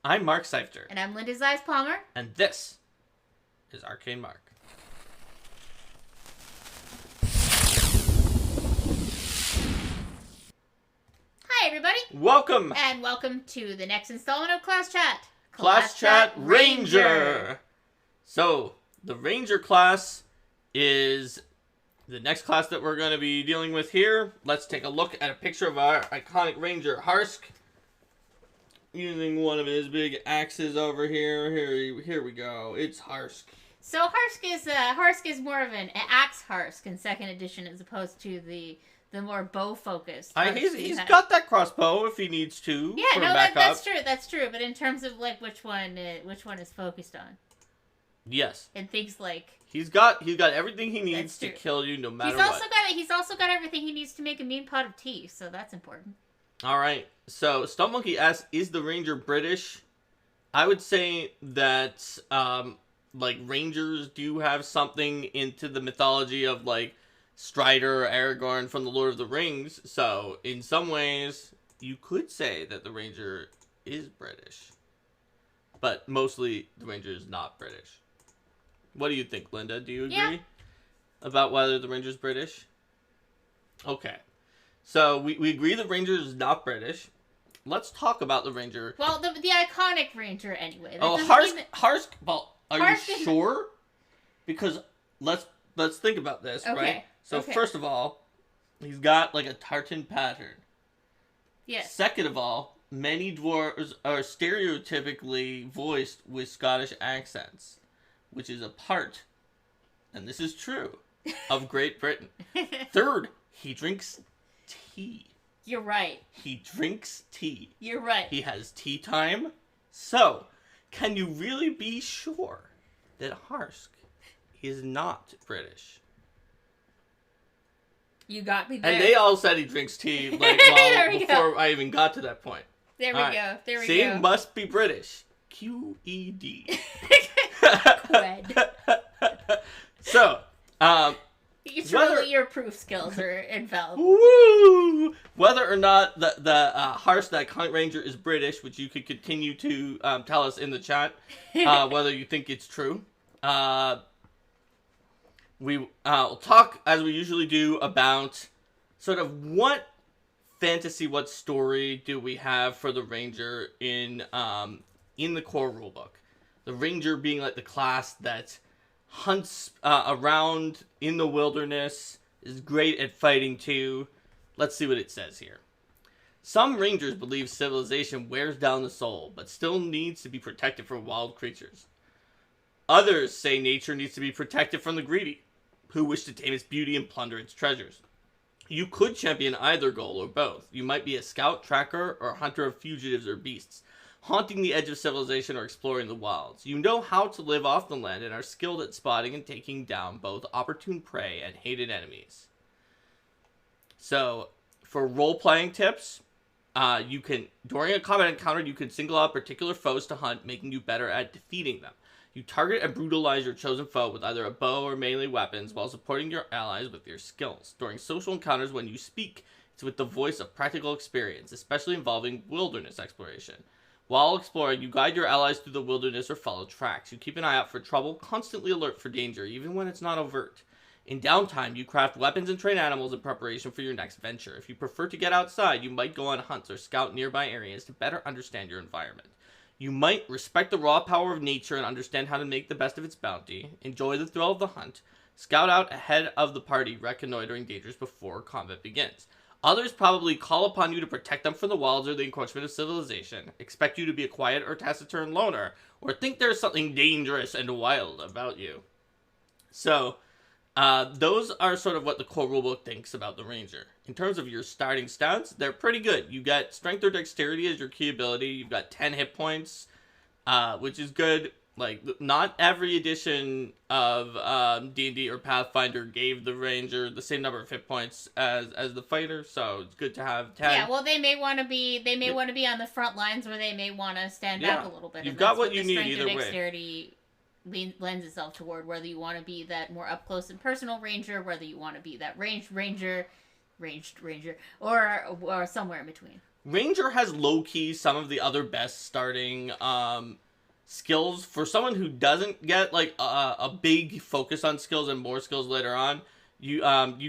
I'm Mark Seifter. And I'm Linda Zeiss Palmer. And this is Arcane Mark. Hi, everybody. Welcome. And welcome to the next installment of Class Chat. Class Chat Ranger. So, the Ranger class is the next class that we're going to be dealing with here. Let's take a look at a picture of our iconic Ranger, Harsk. Using one of his big axes over here. Here we go. It's Harsk. So Harsk is more of an axe Harsk in second edition as opposed to the more bow focused. He's got that crossbow if he needs to. Yeah, no, that's true. But in terms of like which one is focused on. Yes. And things like he's got everything he needs to kill you no matter what. He's also got everything he needs to make a mean pot of tea. So that's important. All right. So Stump Monkey asks, "Is the Ranger British?" I would say that like Rangers do have something into the mythology of like Strider or Aragorn from the Lord of the Rings. So in some ways, you could say that the Ranger is British, but mostly the Ranger is not British. What do you think, Linda? Do you agree about whether the Ranger is British? Okay. So we agree the Ranger is not British. Let's talk about the Ranger. Well, the iconic Ranger anyway. Harsk. Well, are Harsk you sure? Because let's think about this, right? So first of all, he's got like a tartan pattern. Yes. Second of all, many dwarves are stereotypically voiced with Scottish accents, which is a part, and this is true, of Great Britain. Third, he drinks tea. You're right. He drinks tea. You're right. He has tea time. So, can you really be sure that Harsk is not British? You got me there. And they all said he drinks tea like before I even got to that point. There we go. See, must be British. QED. Qued. So, your proof skills are invalid. Woo! Whether or not the Harsk, the iconic Ranger, is British, which you could continue to tell us in the chat, whether you think it's true. We'll talk, as we usually do, about sort of what story do we have for the Ranger in the core rulebook. The Ranger being like the class that hunts around in the wilderness, is great at fighting too. Let's see what it says here. Some Rangers believe civilization wears down the soul, but still needs to be protected from wild creatures. Others say nature needs to be protected from the greedy, who wish to tame its beauty and plunder its treasures. You could champion either goal or both. You might be a scout, tracker, or hunter of fugitives or beasts, haunting the edge of civilization or exploring the wilds. You know how to live off the land and are skilled at spotting and taking down both opportune prey and hated enemies. So, for role-playing tips, you can, during a combat encounter, you can single out particular foes to hunt, making you better at defeating them. You target and brutalize your chosen foe with either a bow or melee weapons while supporting your allies with your skills. During social encounters, when you speak, it's with the voice of practical experience, especially involving wilderness exploration. While exploring, you guide your allies through the wilderness or follow tracks. You keep an eye out for trouble, constantly alert for danger, even when it's not overt. In downtime, you craft weapons and train animals in preparation for your next venture. If you prefer to get outside, you might go on hunts or scout nearby areas to better understand your environment. You might respect the raw power of nature and understand how to make the best of its bounty, enjoy the thrill of the hunt, scout out ahead of the party, reconnoitering dangers before combat begins. Others probably call upon you to protect them from the wilds or the encroachment of civilization, expect you to be a quiet or taciturn loner, or think there's something dangerous and wild about you. So, those are sort of what the core rulebook thinks about the Ranger. In terms of your starting stats, they're pretty good. You got Strength or Dexterity as your key ability. You've got 10 hit points, which is good. Like, not every edition of D&D or Pathfinder gave the Ranger the same number of hit points as the fighter, so it's good to have 10. Yeah, well, they may want to be on the front lines, where they may want to stand back a little bit. You've got what you need either way. Strength or Dexterity lends itself toward, whether you want to be that more up close and personal Ranger, whether you want to be that ranged Ranger, or somewhere in between. Ranger has low-key some of the other best starting skills. For someone who doesn't get like a big focus on skills and more skills later on, you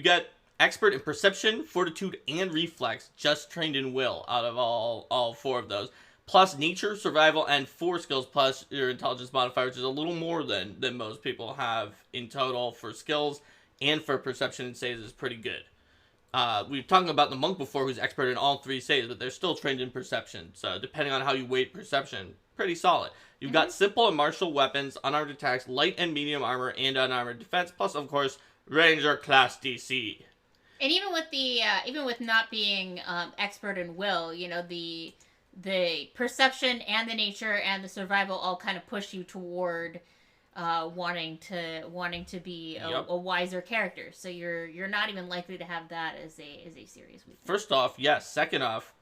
get expert in perception, fortitude, and reflex, just trained in will out of all 4 of those. Plus nature, survival, and 4 skills plus your intelligence modifier, which is a little more than most people have in total for skills, and for perception and saves is pretty good. We were talking about the monk before, who's expert in all 3 saves, but they're still trained in perception. So depending on how you weight perception, pretty solid. You've got simple and martial weapons, unarmed attacks, light and medium armor, and unarmored defense. Plus, of course, Ranger class DC. And even with not being expert in will, the perception and the nature and the survival all kind of push you toward wanting to be a wiser character. So you're not even likely to have that as a serious weakness. First off, yes. Second off,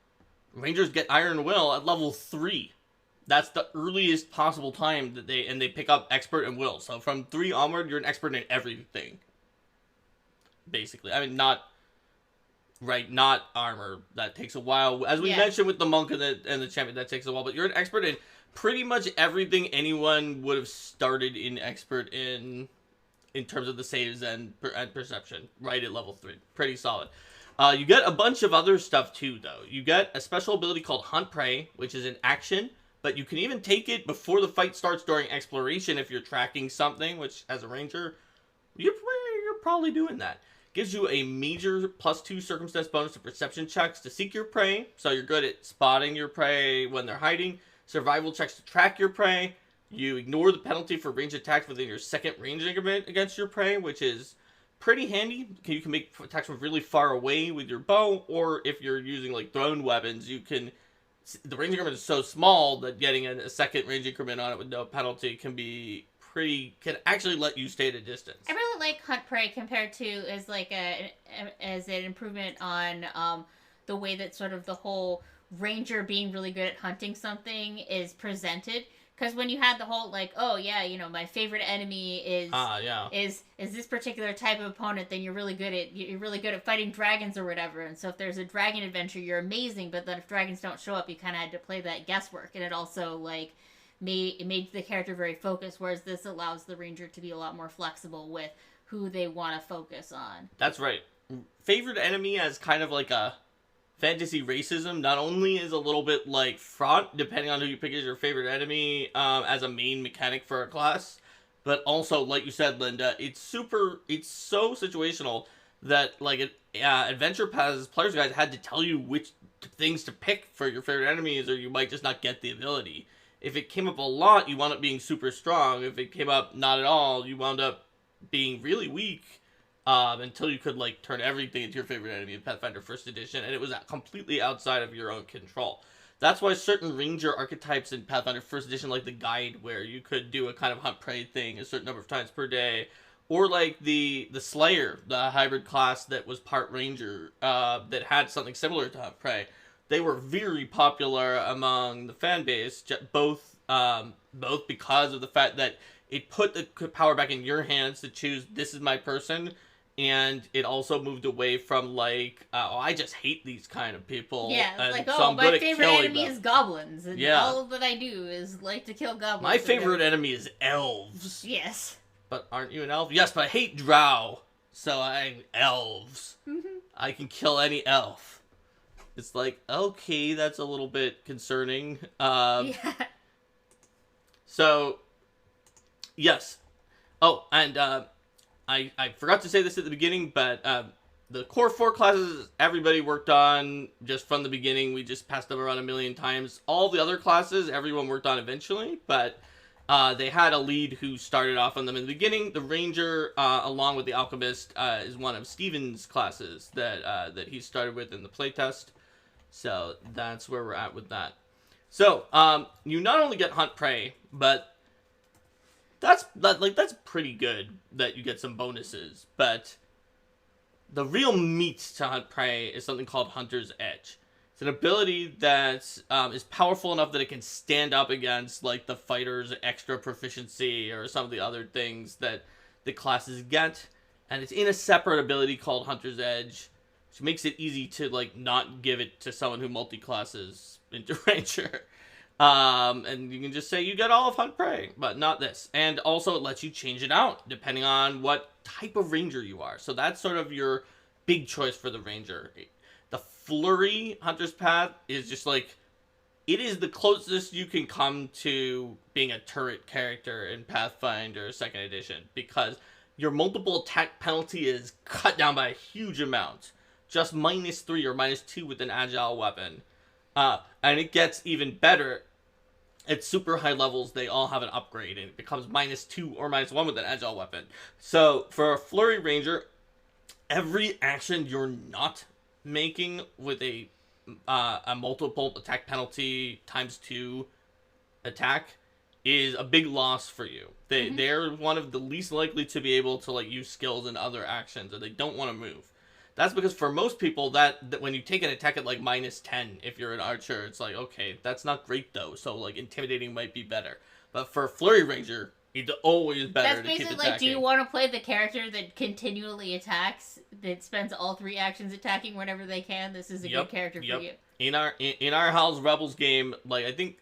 Rangers get Iron Will at level 3. That's the earliest possible time that they pick up expert in will. So from 3 onward, you're an expert in everything. Basically, I mean, not armor. That takes a while. As we mentioned with the monk and the champion, that takes a while. But you're an expert in pretty much everything anyone would have started in expert in terms of the saves and perception. Right at level 3, pretty solid. You get a bunch of other stuff too, though. You get a special ability called Hunt Prey, which is an action, but you can even take it before the fight starts during exploration if you're tracking something. Which, as a ranger, you're probably doing that. Gives you a major +2 circumstance bonus to perception checks to seek your prey, so you're good at spotting your prey when they're hiding. Survival checks to track your prey. You ignore the penalty for range attacks within your second range increment against your prey, which is pretty handy. You can make attacks from really far away with your bow, or if you're using like thrown weapons, you can. The range increment is so small that getting a second range increment on it with no penalty can actually let you stay at a distance. I really like Hunt Prey compared to as an improvement on the way that sort of the whole ranger being really good at hunting something is presented. Because when you had the whole my favorite enemy is this particular type of opponent, then you're really good at fighting dragons or whatever. And so if there's a dragon adventure, you're amazing. But then if dragons don't show up, you kind of had to play that guesswork, and it also made the character very focused, whereas this allows the ranger to be a lot more flexible with who they want to focus on. That's right. Favorite enemy as kind of like a fantasy racism not only is a little bit like fraught, depending on who you pick as your favorite enemy as a main mechanic for a class, but also, like you said, Linda, it's so situational that Adventure Pass Player's Guide had to tell you which things to pick for your favorite enemies, or you might just not get the ability. If it came up a lot, you wound up being super strong. If it came up not at all, you wound up being really weak until you could turn everything into your favorite enemy in Pathfinder 1st Edition, and it was completely outside of your own control. That's why certain ranger archetypes in Pathfinder 1st Edition, like the guide, where you could do a kind of hunt prey thing a certain number of times per day, or like the Slayer, the hybrid class that was part ranger, that had something similar to hunt prey. They were very popular among the fan base, both because of the fact that it put the power back in your hands to choose, this is my person, and it also moved away from I just hate these kind of people. Yeah, my favorite enemy is goblins, and all that I do is like to kill goblins. My favorite enemy is elves. Yes. But aren't you an elf? Yes, but I hate drow, so I'm elves. Mm-hmm. I can kill any elf. It's okay, that's a little bit concerning. Yeah. So, yes. Oh, and I forgot to say this at the beginning, but the core 4 classes everybody worked on just from the beginning. We just passed them around a million times. All the other classes, everyone worked on eventually, but they had a lead who started off on them in the beginning. The Ranger, along with the Alchemist, is one of Steven's classes that he started with in the playtest. So that's where we're at with that. So you not only get Hunt Prey, but that's pretty good that you get some bonuses. But the real meat to Hunt Prey is something called Hunter's Edge. It's an ability that is powerful enough that it can stand up against the fighter's extra proficiency or some of the other things that the classes get. And it's in a separate ability called Hunter's Edge. which makes it easy to like not give it to someone who multi-classes into Ranger. And you can just say you get all of Hunt Prey, but not this. And also it lets you change it out depending on what type of Ranger you are. So that's sort of your big choice for the Ranger. The Flurry Hunter's Path is just like, it is the closest you can come to being a turret character in Pathfinder 2nd Edition, because your multiple attack penalty is cut down by a huge amount. Just -3 or -2 with an agile weapon. And it gets even better. At super high levels, they all have an upgrade, and it becomes -2 or -1 with an agile weapon. So, for a Flurry Ranger, every action you're not making with a multiple attack penalty ×2 attack is a big loss for you. They're one of the least likely to be able to like use skills and other actions, and they don't want to move. That's because for most people that when you take an attack at like -10, if you're an archer, it's like, okay, that's not great though. So like intimidating might be better. But for a Flurry Ranger, it's always better to keep attacking. That's basically like, do you want to play the character that continually attacks, that spends all 3 actions attacking whenever they can? This is a good character for you. In our Howl's Rebels game, like I think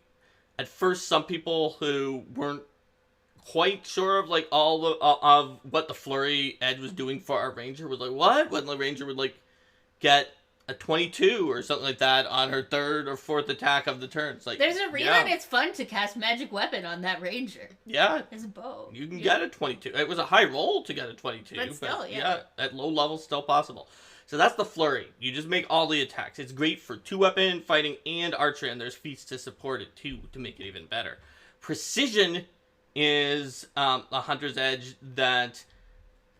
at first some people who weren't quite sure of like all of what the Flurry Edge was doing for our Ranger was like, what? When the Ranger would like get a 22 or something like that on her 3rd or 4th attack of the turn. It's like, there's a reason it's fun to cast Magic Weapon on that Ranger. Yeah. It's a bow. You can get a 22. It was a high roll to get a 22. But still, yeah. At low levels, still possible. So that's the Flurry. You just make all the attacks. It's great for 2-weapon, fighting, and archery, and there's feats to support it too to make it even better. Precision is a Hunter's Edge that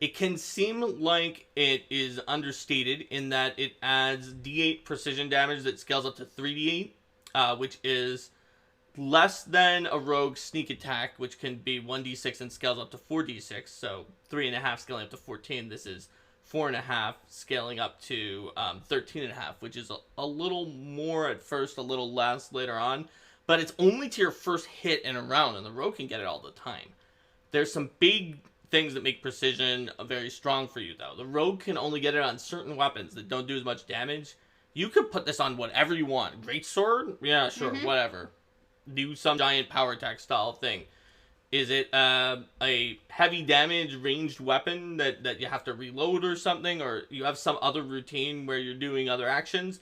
it can seem like it is understated in that it adds D8 precision damage that scales up to 3d8, which is less than a rogue sneak attack, which can be 1d6 and scales up to 4d6. So 3.5 scaling up to 14. This is 4.5 scaling up to 13.5, which is a little more at first, a little less later on. But it's only to your first hit in a round, and the rogue can get it all the time. There's some big things that make precision very strong for you, though. The rogue can only get it on certain weapons that don't do as much damage. You could put this on whatever you want. Greatsword? Yeah, sure, whatever. Do some giant power attack style thing. Is it a heavy damage ranged weapon that you have to reload or something? Or you have some other routine where you're doing other actions?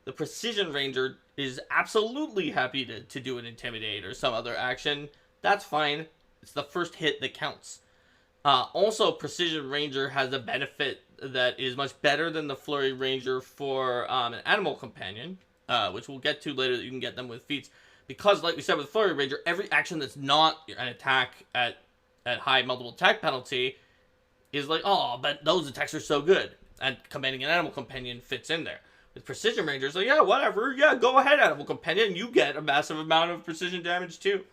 The Precision Ranger is absolutely happy to do an Intimidate or some other action. That's fine. It's the first hit that counts. Also, Precision Ranger has a benefit that is much better than the Flurry Ranger for an Animal Companion, which we'll get to later, that you can get them with feats. Because, like we said with Flurry Ranger, every action that's not an attack at high multiple attack penalty is like, oh, but those attacks are so good. And commanding an Animal Companion fits in there. With Precision Rangers, like, yeah, whatever. Yeah, go ahead, Animal Companion. You get a massive amount of precision damage, too.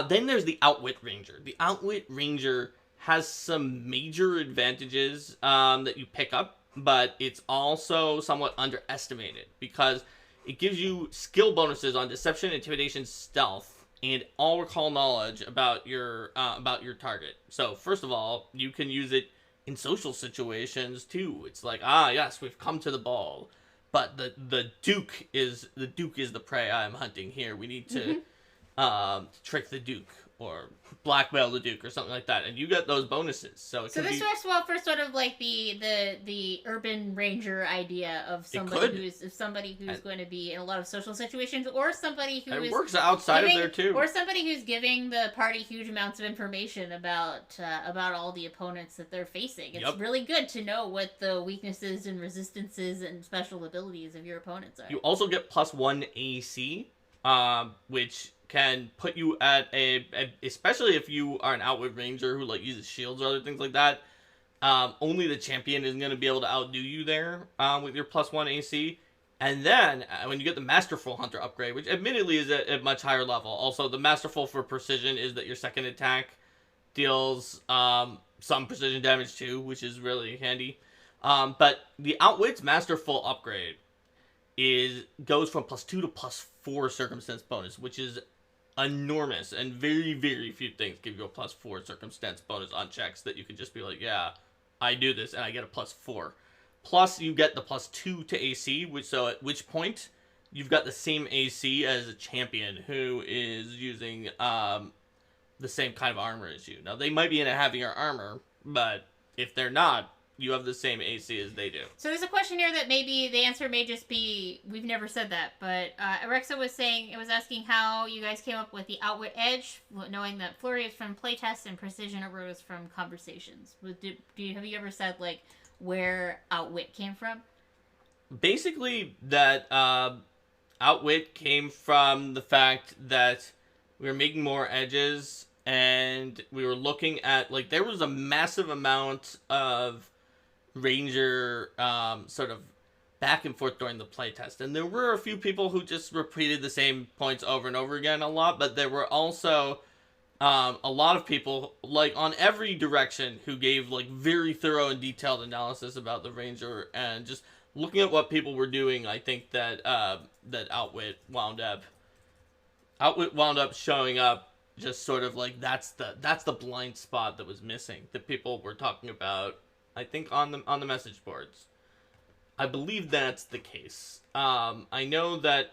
Then there's the Outwit Ranger. The Outwit Ranger has some major advantages that you pick up, but it's also somewhat underestimated because it gives you skill bonuses on Deception, Intimidation, Stealth, and all recall knowledge about your target. So first of all, you can use it in social situations too. It's like, yes, we've come to the ball, but the Duke is the prey I'm hunting here. We need to trick the Duke or blackmail the Duke or something like that, and you get those bonuses. So this works well for sort of like the urban ranger idea of somebody who's going to be in a lot of social situations, or somebody who it works outside of there too, or somebody who's giving the party huge amounts of information about all the opponents that they're facing. It's really good to know what the weaknesses and resistances and special abilities of your opponents are. You also get +1 AC, which can put you at especially if you are an Outwit Ranger who like uses shields or other things like that. Only the champion isn't going to be able to outdo you there with your +1 AC. And then when you get the Masterful Hunter upgrade, which admittedly is at a much higher level. Also, the Masterful for precision is that your second attack deals some precision damage too, which is really handy. But the Outwit's Masterful upgrade goes from +2 to +4 circumstance bonus, which is enormous, and very, very few things give you a +4 circumstance bonus on checks that you can just be like, yeah, I do this and I get a +4. Plus, you get the +2 to AC, at which point you've got the same AC as a champion who is using the same kind of armor as you. Now, they might be in a heavier armor, but if they're not, you have the same AC as they do. So there's a question here that maybe the answer may just be, we've never said that, but Alexa was saying, it was asking how you guys came up with the Outwit Edge, knowing that Flurry is from playtest and Precision arose from conversations. Have you ever said, like, where Outwit came from? Basically, that Outwit came from the fact that we were making more edges, and we were looking at, like, there was a massive amount of Ranger sort of back and forth during the playtest, and there were a few people who just repeated the same points over and over again a lot, but there were also a lot of people, like, on every direction who gave, like, very thorough and detailed analysis about the Ranger, and just looking at what people were doing, I think that that Outwit wound up showing up, just sort of like that's the blind spot that was missing that people were talking about, I think, on the message boards. I believe that's the case. I know that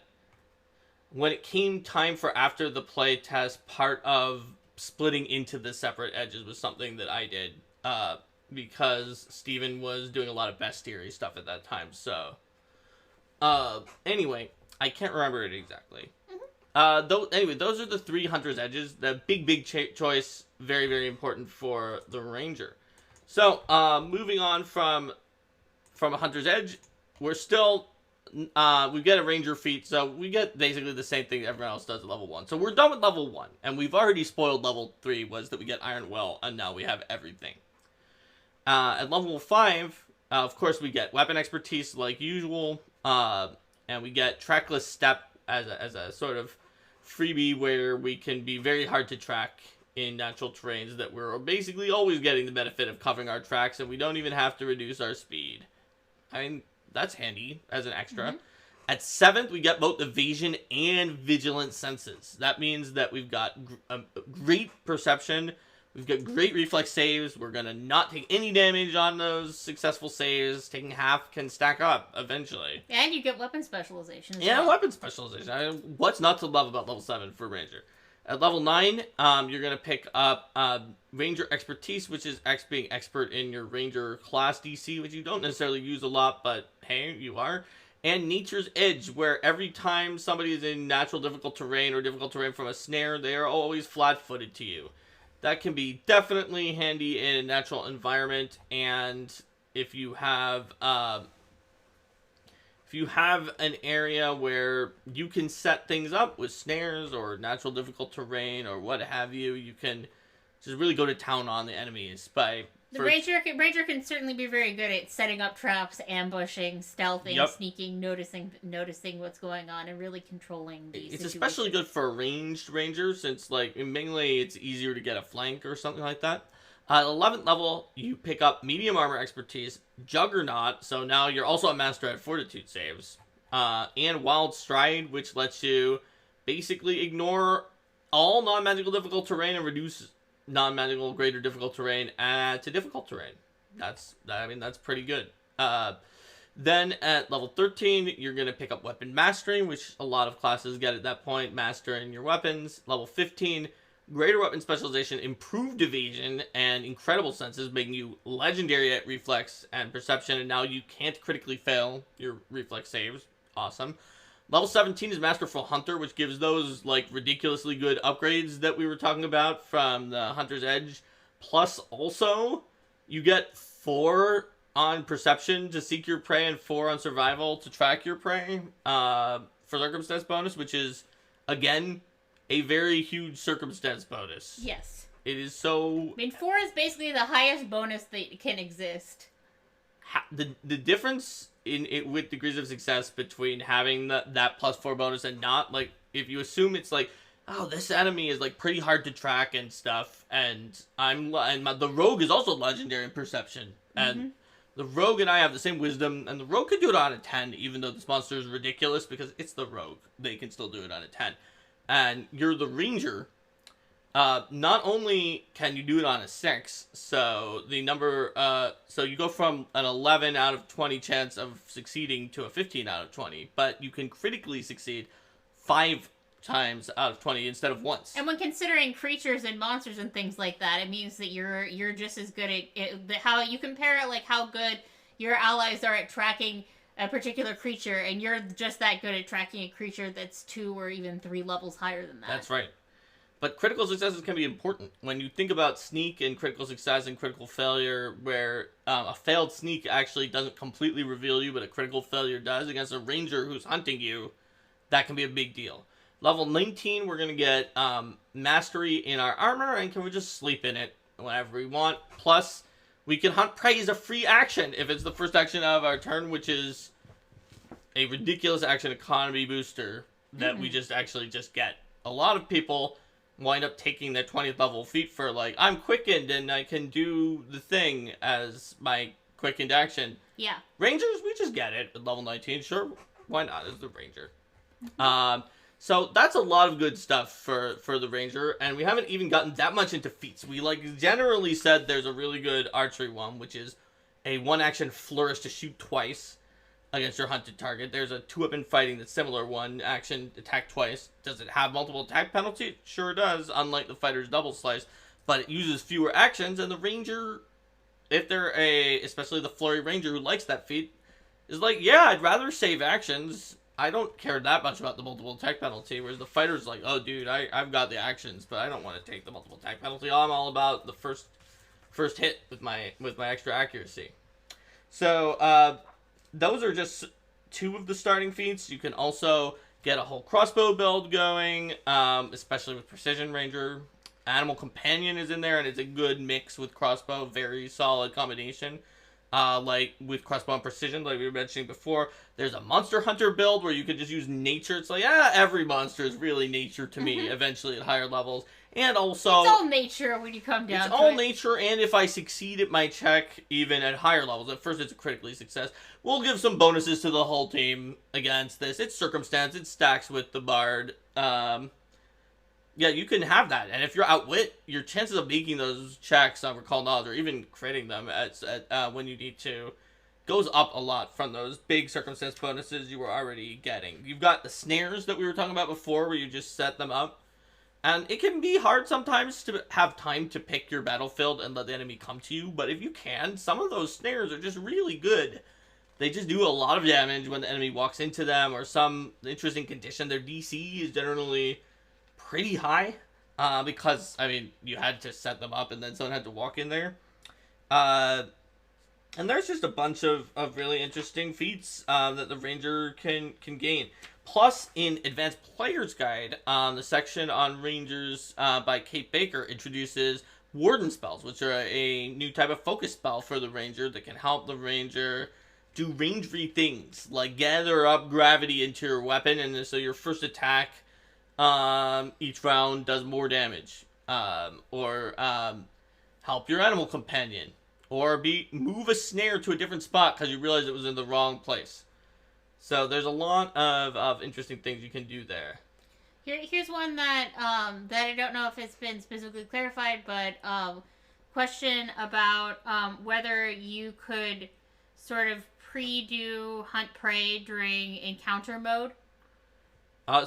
when it came time for after the play test, part of splitting into the separate edges was something that I did, because Steven was doing a lot of bestiary stuff at that time. So, anyway, I can't remember it exactly. Those are the 3 Hunter's Edges. The big choice, very, very important for the Ranger. So, moving on from a Hunter's Edge, we're still, we get a Ranger feat, so we get basically the same thing everyone else does at level 1. So we're done with level 1, and we've already spoiled level 3, was that we get Iron Will, and now we have everything. At level 5, of course, we get Weapon Expertise like usual, and we get Trackless Step as a sort of freebie where we can be very hard to track in natural terrains, that we're basically always getting the benefit of covering our tracks, and we don't even have to reduce our speed. I mean, that's handy as an extra. Mm-hmm. At 7th, we get both Evasion and Vigilant Senses. That means that we've got great perception, we've got great reflex saves, we're going to not take any damage on those successful saves, taking half can stack up eventually. And you get weapon specialization as well. Yeah, weapon specialization. What's not to love about level 7 for Ranger? At level 9, you're going to pick up Ranger Expertise, which is being expert in your Ranger class DC, which you don't necessarily use a lot, but hey, you are. And Nature's Edge, where every time somebody is in natural difficult terrain or difficult terrain from a snare, they are always flat-footed to you. That can be definitely handy in a natural environment, and if you have an area where you can set things up with snares or natural difficult terrain or what have you, you can just really go to town on the enemies by... Ranger can certainly be very good at setting up traps, ambushing, stealthing, sneaking, noticing what's going on, and really controlling these situations. Especially good for a ranged Ranger, since, like, mainly it's easier to get a flank or something like that. At 11th level, you pick up Medium Armor Expertise, Juggernaut, so now you're also a master at Fortitude saves, and Wild Stride, which lets you basically ignore all non-magical difficult terrain and reduce non-magical greater difficult terrain to difficult terrain. That's pretty good. Then at level 13, you're going to pick up Weapon Mastering, which a lot of classes get at that point, mastering your weapons. Level 15, Greater Weapon Specialization, Improved Evasion, and Incredible Senses, making you legendary at Reflex and Perception, and now you can't critically fail your Reflex saves. Awesome. Level 17 is Masterful Hunter, which gives those, like, ridiculously good upgrades that we were talking about from the Hunter's Edge. Plus, also, you get 4 on Perception to seek your prey and 4 on Survival to track your prey for Circumstance bonus, which is, again, a very huge Circumstance bonus. Yes. It is so... I mean, 4 is basically the highest bonus that can exist. The difference with degrees of success between having that +4 bonus and not, like, if you assume it's like, oh, this enemy is, like, pretty hard to track and stuff, and the rogue is also legendary in Perception, and the rogue and I have the same wisdom, and the rogue could do it on a 10, even though this monster is ridiculous, because it's the rogue. They can still do it on a 10. And you're the Ranger. not only can you do it on a 6, so the number, so you go from an 11 out of 20 chance of succeeding to a 15 out of 20, but you can critically succeed 5 times out of 20 instead of once. And when considering creatures and monsters and things like that, it means that you're just as good at it, how you compare it, like how good your allies are at tracking a particular creature, and you're just that good at tracking a creature that's 2 or even 3 levels higher than that. That's right. But critical successes can be important. When you think about sneak and critical success and critical failure, where a failed sneak actually doesn't completely reveal you, but a critical failure does against a ranger who's hunting you, that can be a big deal. Level 19, we're going to get mastery in our armor, and can we just sleep in it whenever we want. Plus, we can hunt prey as a free action if it's the first action of our turn, which is a ridiculous action economy booster that we just get. A lot of people wind up taking their 20th level feat for, like, I'm quickened and I can do the thing as my quickened action. Yeah. Rangers, we just get it at level 19. Sure, why not as the ranger? So that's a lot of good stuff for the ranger, and we haven't even gotten that much into feats. We, like, generally said there's a really good archery one, which is a 1-action flourish to shoot twice against your hunted target. There's a 2-weapon fighting that's similar, 1-action attack twice. Does it have multiple attack penalty? Sure does, unlike the fighter's double slice, but it uses fewer actions, and the ranger, if they're especially the flurry ranger who likes that feat, is like, yeah, I'd rather save actions. I don't care that much about the multiple attack penalty, whereas the fighter's like, oh, dude, I've got the actions, but I don't want to take the multiple attack penalty. I'm all about the first hit with my extra accuracy. So, those are just 2 of the starting feats. You can also get a whole crossbow build going, especially with Precision Ranger. Animal Companion is in there, and it's a good mix with crossbow. Very solid combination. Like with crossbow and precision, like we were mentioning before. There's a Monster Hunter build where you can just use nature. It's like, every monster is really nature to me eventually at higher levels. And also, it's all nature when you come down to it. It's all nature, and if I succeed at my check, even at higher levels, at first it's a critically success, we'll give some bonuses to the whole team against this. It's circumstance, it stacks with the bard. Yeah, you can have that, and if you're outwit, your chances of making those checks on recall knowledge, or even critting them at when you need to, goes up a lot from those big circumstance bonuses you were already getting. You've got the snares that we were talking about before, where you just set them up. And it can be hard sometimes to have time to pick your battlefield and let the enemy come to you, but if you can, some of those snares are just really good. They just do a lot of damage when the enemy walks into them, or some interesting condition. Their DC is generally pretty high, because, I mean, you had to set them up and then someone had to walk in there. And there's just a bunch of really interesting feats that the ranger can gain. Plus, in Advanced Player's Guide, the section on Rangers by Kate Baker introduces Warden spells, which are a new type of focus spell for the Ranger that can help the Ranger do rangery things, like gather up gravity into your weapon, and so your first attack each round does more damage. Or help your animal companion. Or move a snare to a different spot because you realize it was in the wrong place. So there's a lot of interesting things you can do there. Here's one that I don't know if it's been specifically clarified, but question about whether you could sort of pre-do hunt prey during encounter mode.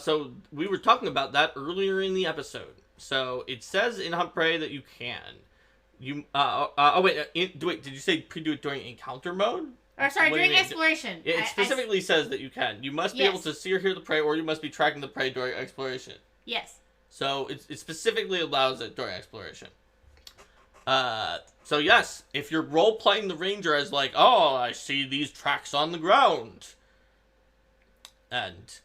So we were talking about that earlier in the episode. So it says in hunt prey that you can. Did you say pre-do it during encounter mode? Or sorry, during exploration. It specifically says that you can. You must be able to see or hear the prey, or you must be tracking the prey during exploration. Yes. So it specifically allows it during exploration. So yes, if you're role-playing the ranger as like, oh, I see these tracks on the ground. And,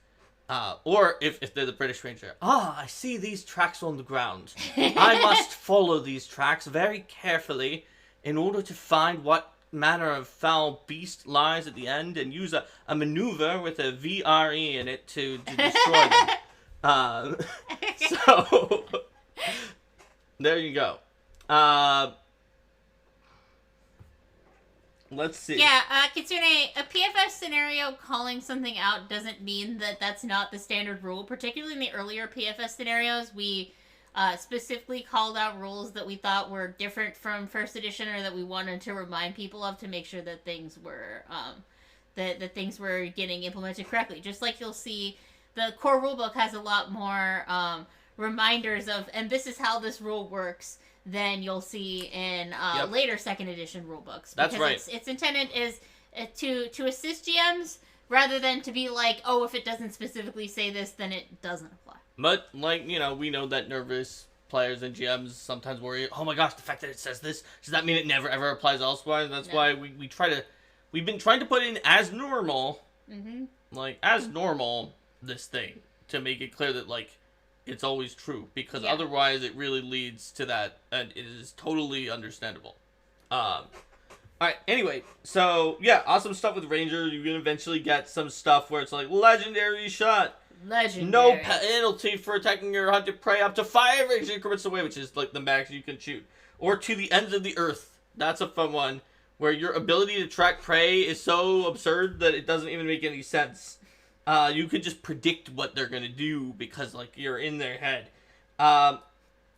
or if they're the British ranger, I see these tracks on the ground. I must follow these tracks very carefully in order to find what manner of foul beast lies at the end, and use a maneuver with a VRE in it to destroy them. So there you go. Let's see. Yeah, Kitsune, a PFS scenario calling something out doesn't mean that that's not the standard rule. Particularly in the earlier PFS scenarios, we specifically called out rules that we thought were different from first edition, or that we wanted to remind people of to make sure that things were that things were getting implemented correctly. Just like you'll see, the core rulebook has a lot more reminders of, and this is how this rule works, than you'll see in later second edition rulebooks. That's right. Its intended is to assist GMs rather than to be like, oh, if it doesn't specifically say this, then it doesn't apply. But, like, you know, we know that nervous players and GMs sometimes worry, oh my gosh, the fact that it says this, does that mean it never ever applies elsewhere? That's why we've been trying to put in as normal, as normal, this thing, to make it clear that, like, it's always true, because otherwise it really leads to that, and it is totally understandable. Alright, anyway, so, yeah, awesome stuff with Ranger. You can eventually get some stuff where it's like, legendary shot. Legendary. No penalty for attacking your hunted prey up to 5 range increments away, which is like the max you can shoot. Or to the ends of the earth. That's a fun one. Where your ability to track prey is so absurd that it doesn't even make any sense. You could just predict what they're going to do because, like, you're in their head.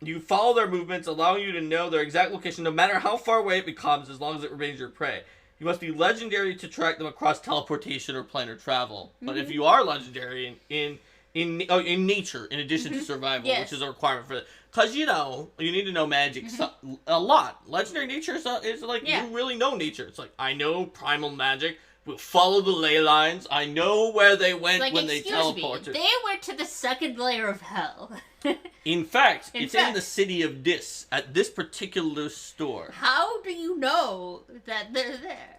You follow their movements, allowing you to know their exact location no matter how far away it becomes, as long as it remains your prey. You must be legendary to track them across teleportation or planar travel. But if you are legendary in nature, in addition to survival, which is a requirement for it, because you need to know magic a lot. Legendary nature is like you really know nature. It's like, I know primal magic. We'll follow the ley lines. I know where they went when they teleported. They went to the second layer of hell. In fact, it's in the city of Dis, at this particular store. How do you know that they're there?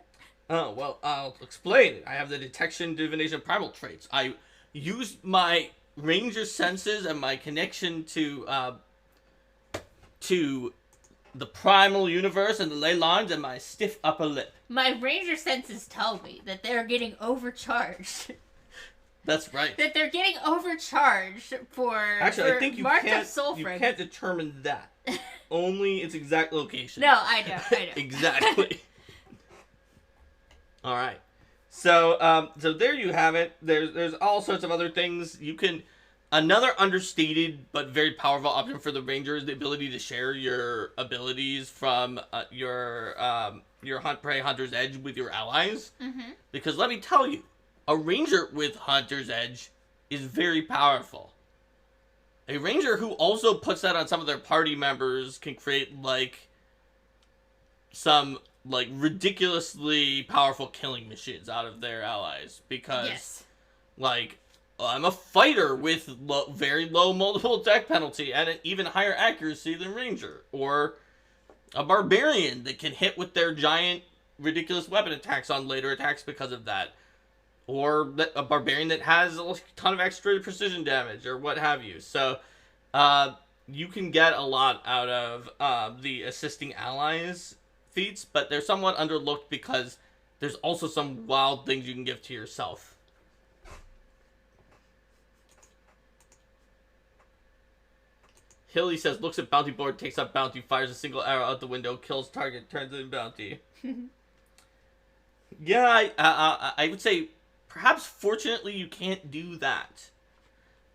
Oh, well, I'll explain. I have the detection, divination, primal traits. I use my ranger senses and my connection to the primal universe and the ley lines and my stiff upper lip. My ranger senses tell me that they're getting overcharged. That's right. That they're getting overcharged for Actually, I think you Sulfring. can't determine that. Only its exact location. No, I know. Exactly. All right. So there you have it. There's all sorts of other things. You can... Another understated but very powerful option for the Ranger is the ability to share your abilities from your Prey Hunter's Edge with your allies. Because let me tell you, a Ranger with Hunter's Edge is very powerful. A Ranger who also puts that on some of their party members can create, like, some, like, ridiculously powerful killing machines out of their allies. Because, like, I'm a fighter with very low multiple attack penalty and an even higher accuracy than Ranger. Or a Barbarian that can hit with their giant, ridiculous weapon attacks on later attacks because of that. Or a Barbarian that has a ton of extra precision damage, or what have you. So, you can get a lot out of the assisting allies feats, but they're somewhat underlooked because there's also some wild things you can give to yourself. Hilly says, looks at bounty board, takes up bounty, fires a single arrow out the window, kills target, turns in bounty. Yeah, I would say, perhaps fortunately you can't do that.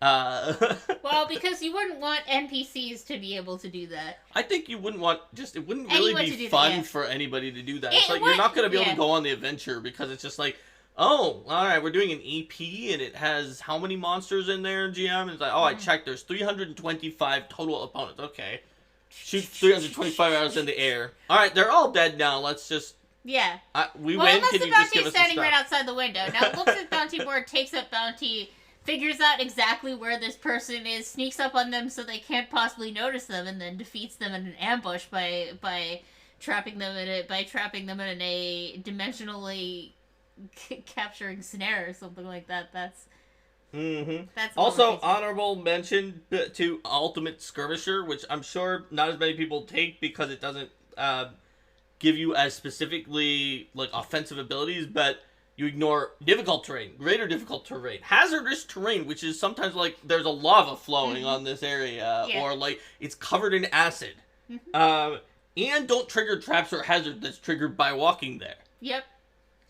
Well, because you wouldn't want NPCs to be able to do that. I think you wouldn't want, it wouldn't really be fun for anybody to do that. It's like, you're not going to be able to go on the adventure because it's just like, oh, alright, we're doing an EP, and it has how many monsters in there, GM? And it's like, oh, I checked, there's 325 total opponents. Okay. Shoot 325 arrows in the air. Alright, they're all dead now, let's just... Yeah. We win, can you just give us standing right outside the window. Now, looks at bounty board, takes up bounty, figures out exactly where this person is, sneaks up on them so they can't possibly notice them, and then defeats them in an ambush by trapping them in a dimensionally... capturing snare or something like that. That's also honorable mention to Ultimate Skirmisher, which I'm sure not as many people take because it doesn't give you as specifically like offensive abilities, but you ignore difficult terrain, greater difficult terrain, hazardous terrain, which is sometimes like there's a lava flowing on this area, or like it's covered in acid, and don't trigger traps or hazard that's triggered by walking there. Yep.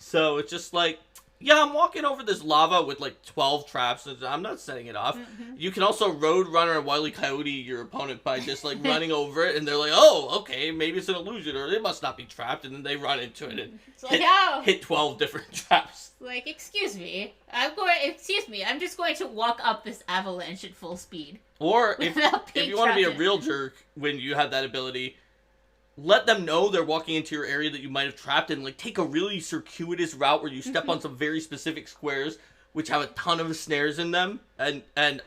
So it's just like, yeah, I'm walking over this lava with like 12 traps, and I'm not setting it off. Mm-hmm. You can also Road Runner and Wile E. Coyote your opponent by just like running over it, and they're like, oh, okay, maybe it's an illusion, or it must not be trapped, and then they run into it and It's like, oh, hit 12 different traps. like, excuse me, I'm just going to walk up this avalanche at full speed. Or Without if being you want to be a trapped. real jerk when you have that ability, let them know they're walking into your area that you might have trapped, and like take a really circuitous route where you step on some very specific squares which have a ton of snares in them, and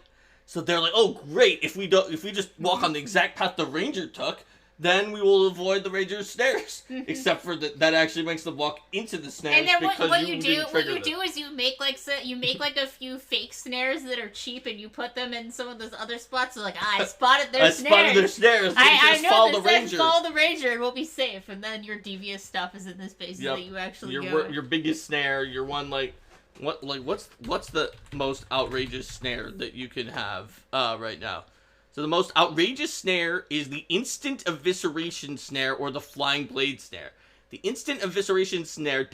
so they're like, oh great, if we just walk on the exact path the ranger took, then we will avoid the ranger's snares. Except for that actually makes them walk into the snares, And then because what you didn't trigger them. do is you make like a few fake snares that are cheap, and you put them in some of those other spots. So like, I spotted their snares. Spotted their snares. I Just know follow this the says ranger. follow the ranger, and we'll be safe. And then your devious stuff is in the spaces Yep. that you actually your go. your biggest snare, your one like. What's the most outrageous snare that you can have right now? So the most outrageous snare is the instant evisceration snare, or the flying blade snare. The instant evisceration snare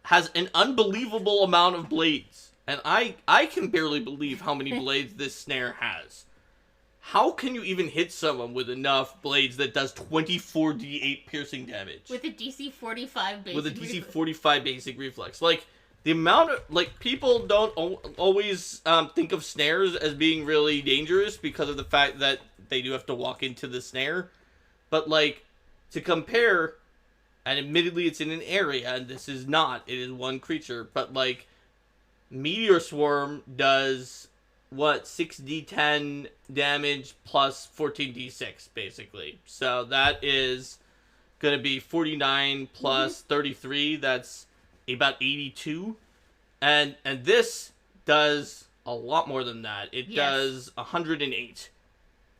has an unbelievable amount of blades, and I can barely believe how many blades this snare has. How can you even hit someone with enough blades that does 24d8 piercing damage? With a DC 45 basic. With a DC 45 basic reflex. Like, the amount of, like, people don't always think of snares as being really dangerous because of the fact that they do have to walk into the snare. But, like, to compare, and admittedly it's in an area, and this is not, it is one creature, but, like, Meteor Swarm does, 6d10 damage plus 14d6, basically. So that is going to be 49 plus 33, that's about 82, and this does a lot more than that. It does 108,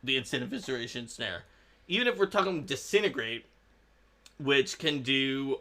the instant evisceration snare. Even if we're talking disintegrate, which can do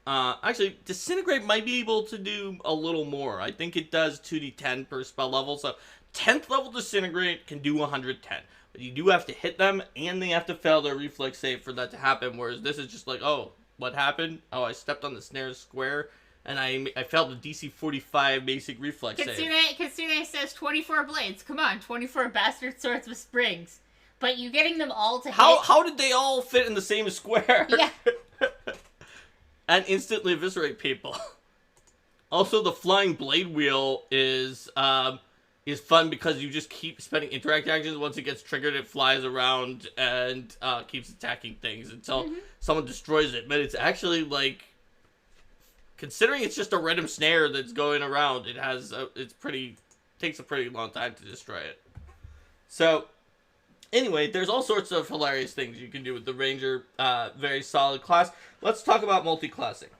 actually disintegrate might be able to do a little more. I think it does 2d10 per spell level, so 10th level disintegrate can do 110, but you do have to hit them and they have to fail their reflex save for that to happen, whereas this is just like, oh, what happened? Oh, I stepped on the snare square and I failed the DC 45 basic reflex save. Kitsune says 24 blades. Come on, 24 bastard swords with springs. But you getting them all to hit... How did they all fit in the same square? Yeah. And instantly eviscerate people. Also, the flying blade wheel is fun because you just keep spending interact actions. Once it gets triggered, it flies around and keeps attacking things until someone destroys it. But it's actually, like, considering it's just a random snare that's going around, takes a pretty long time to destroy it. So, anyway, there's all sorts of hilarious things you can do with the Ranger. Very solid class. Let's talk about multi-classing.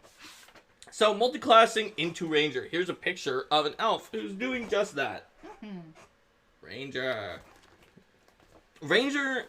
So, multi-classing into Ranger. Here's a picture of an elf who's doing just that. Ranger. Ranger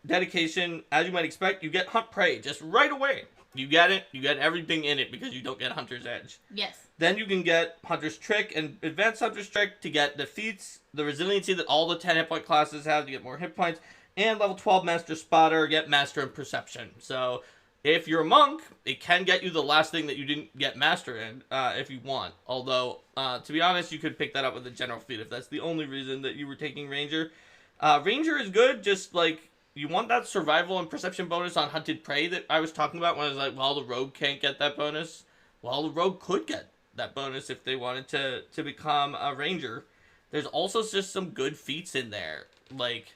dedication, as you might expect, you get Hunt Prey just right away. You get it. You get everything in it because you don't get Hunter's Edge. Yes. Then you can get Hunter's Trick and Advanced Hunter's Trick to get the feats, the resiliency that all the 10 hit point classes have to get more hit points, and level 12 Master Spotter, get Master and Perception. So, if you're a monk, it can get you the last thing that you didn't get Master in, if you want. Although, to be honest, you could pick that up with the General Feat if that's the only reason that you were taking Ranger. Ranger is good, just like, you want that survival and perception bonus on Hunted Prey that I was talking about when I was like, well, the rogue can't get that bonus. Well, the rogue could get that bonus if they wanted to become a ranger. There's also just some good feats in there. Like,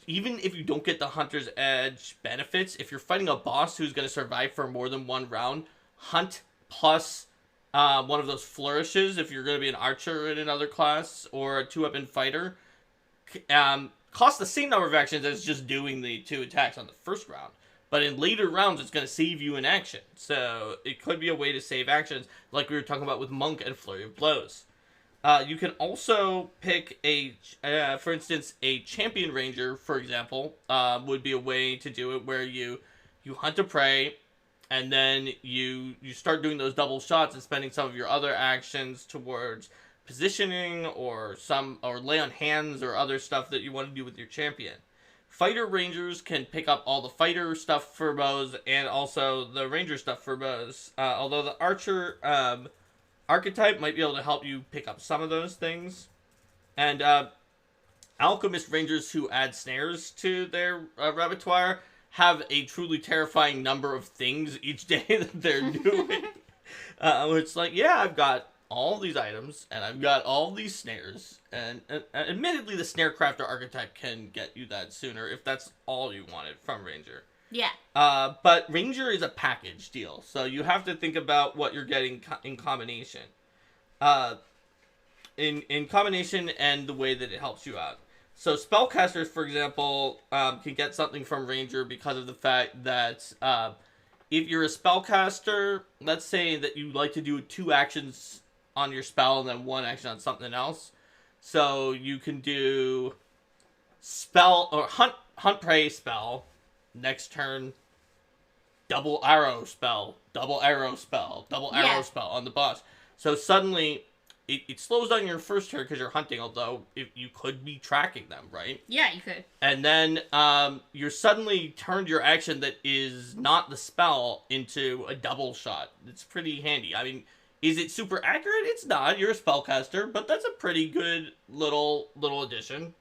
even if you don't get the Hunter's Edge benefits, if you're fighting a boss who's going to survive for more than one round, Hunt plus one of those flourishes, if you're going to be an archer in another class, or a 2-weapon fighter, costs the same number of actions as just doing the 2 attacks on the first round. But in later rounds, it's going to save you an action. So it could be a way to save actions, like we were talking about with Monk and Flurry of Blows. You can also pick for instance, a Champion Ranger, for example, would be a way to do it where you hunt a prey, and then you start doing those double shots and spending some of your other actions towards positioning or lay on hands or other stuff that you want to do with your champion. fighter rangers can pick up all the fighter stuff for bows and also the ranger stuff for bows. Although the archer archetype might be able to help you pick up some of those things. And alchemist rangers who add snares to their repertoire have a truly terrifying number of things each day that they're doing. It's like, yeah, I've got all these items, and I've got all these snares, and admittedly the snare crafter archetype can get you that sooner if that's all you wanted from Ranger. Yeah. But Ranger is a package deal, so you have to think about what you're getting in combination. In combination and the way that it helps you out. So spellcasters, for example, can get something from Ranger because of the fact that if you're a spellcaster, let's say that you like to do 2 actions on your spell and then 1 action on something else. So you can do spell or hunt prey spell, next turn double arrow spell, double arrow spell, double arrow spell on the boss. So suddenly it slows down your first turn because you're hunting, although if you could be tracking them, right? Yeah, you could. And then you're suddenly turned your action that is not the spell into a double shot. It's pretty handy. I mean, is it super accurate? It's not. You're a spellcaster, but that's a pretty good little addition.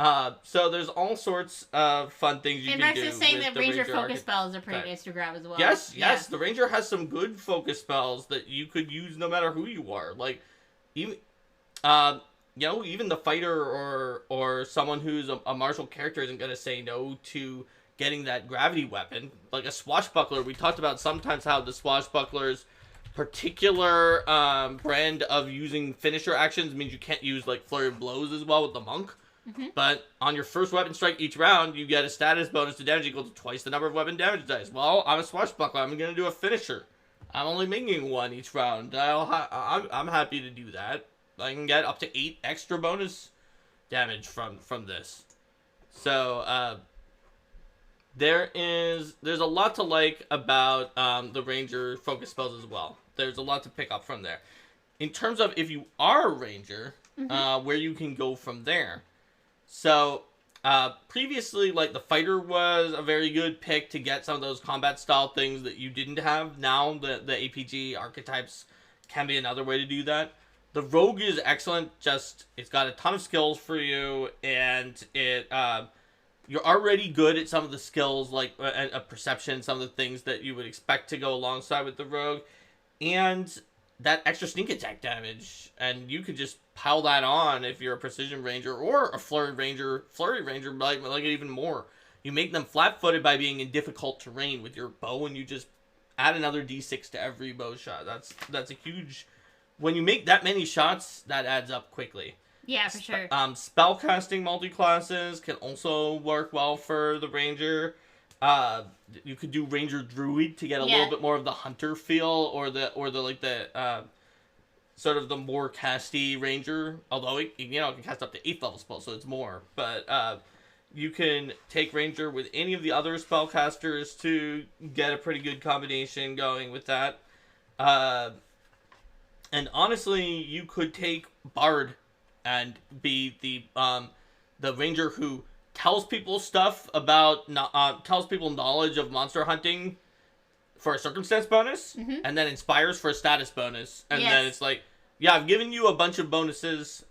So there's all sorts of fun things you can do. And Max is saying that the Ranger focus spells are pretty nice to grab as well. Yes, the Ranger has some good focus spells that you could use no matter who you are. Like, even, even the fighter or someone who's a martial character isn't going to say no to getting that gravity weapon. Like a swashbuckler, we talked about sometimes how the swashbuckler's particular brand of using finisher actions means you can't use like flurry of blows as well with the monk. Mm-hmm. But on your first weapon strike each round, you get a status bonus to damage equal to twice the number of weapon damage dice. Well, I'm a swashbuckler. I'm going to do a finisher. I'm only making 1 each round. I'm happy to do that. I can get up to 8 extra bonus damage from this. So there's a lot to like about the Ranger focus spells as well. There's a lot to pick up from there. In terms of if you are a Ranger, where you can go from there. So, previously, like, the fighter was a very good pick to get some of those combat style things that you didn't have. Now, the APG archetypes can be another way to do that. The rogue is excellent, it's got a ton of skills for you, and you're already good at some of the skills, like a perception, some of the things that you would expect to go alongside with the rogue, and that extra sneak attack damage, and you could just pile that on if you're a precision ranger or a flurry ranger like even more. You make them flat-footed by being in difficult terrain with your bow, and you just add another d6 to every bow shot. That's a huge... When you make that many shots, that adds up quickly. Yeah, for sure. Spellcasting multi-classes can also work well for the ranger. You could do Ranger Druid to get a little bit more of the hunter feel, or the sort of the more casty Ranger. Although it can cast up to 8th level spells, so it's more. But you can take Ranger with any of the other spellcasters to get a pretty good combination going with that. And honestly, you could take Bard and be the Ranger who tells people stuff about, tells people knowledge of monster hunting for a circumstance bonus, and then inspires for a status bonus. And then it's like, yeah, I've given you a bunch of bonuses,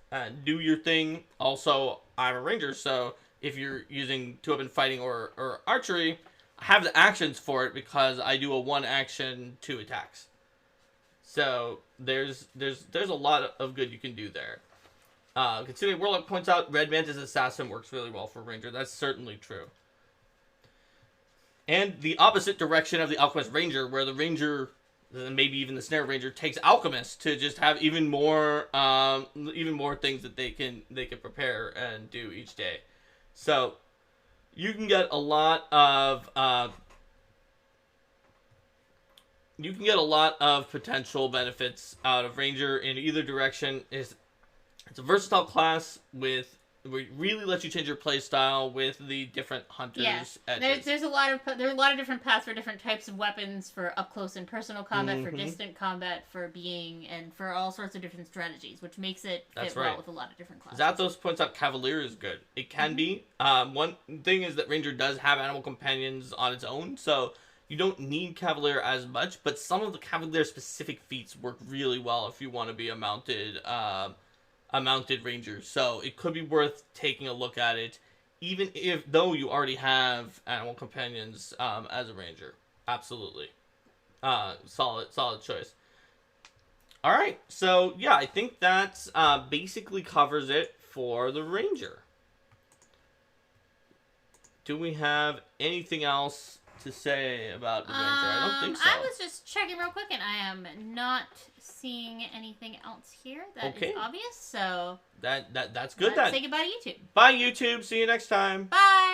do your thing. Also, I'm a Ranger, so if you're using 2-weapon fighting or archery, I have the actions for it because I do a 1 action 2 attacks. So there's a lot of good you can do there. Considering Warlock points out Red Mantis Assassin works really well for Ranger. That's certainly true. And the opposite direction of the Alchemist Ranger, where the Ranger, maybe even the Snare Ranger, takes Alchemist to just have even more things that they can prepare and do each day. So you can get a lot of potential benefits out of Ranger in either direction. It's a versatile class with really lets you change your play style with the different hunters. Yeah, edges. there's a lot of different paths for different types of weapons, for up close and personal combat, for distant combat, for being, and for all sorts of different strategies, which makes it fit well with a lot of different classes. Zathos points out Cavalier is good. It can be. One thing is that Ranger does have animal companions on its own, so you don't need Cavalier as much, but some of the Cavalier specific feats work really well if you want to be a mounted ranger. So it could be worth taking a look at it, even though you already have animal companions as a ranger. Absolutely. Solid choice. All right, so yeah, I think that basically covers it for the ranger. Do we have anything else to say about the ranger? I don't think so. I was just checking real quick, and I am not seeing anything else here that is obvious. So that's good. Let's say goodbye to YouTube. Bye, YouTube. See you next time. Bye.